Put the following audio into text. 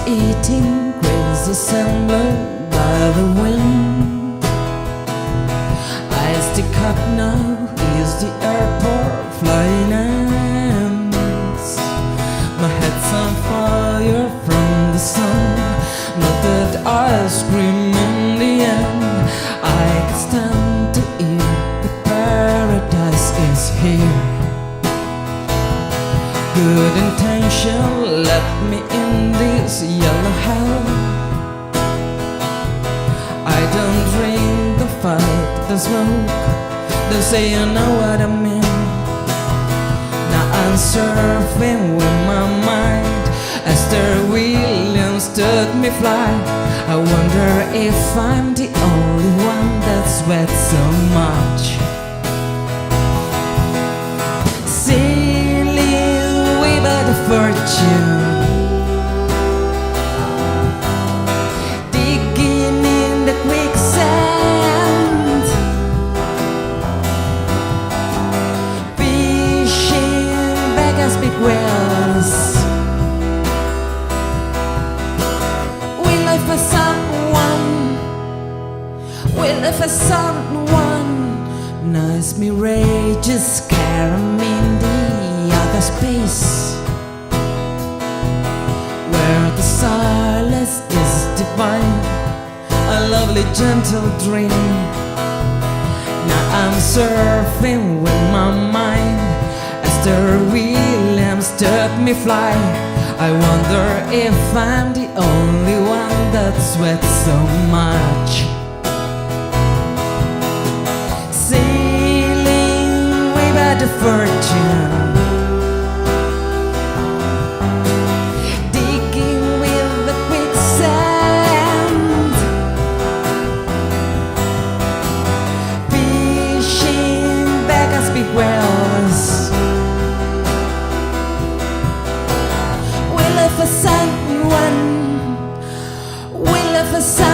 eating grains assembled by the wind. I stick up now, is the airport flying ends. My head's on fire from the sun, melted ice cream in the end. I can stand to eat, the paradise is here. Good intention let me in this yellow hell. I don't drink the fight, the smoke, don't say you know what I mean. Now I'm surfing with my mind as the Williams took me fly. I wonder if I'm the only one that sweats so much. The fortune, digging in the quicksand, fishing back as big whales. We live for someone, we live for someone. Nice mirages scare me in the other space, where the silence is divine, a lovely gentle dream. Now I'm surfing with my mind as the Williams took me fly. I wonder if I'm the only one that sweats so much. Sailing way by the fortune, wells. We live for someone, we live for someone.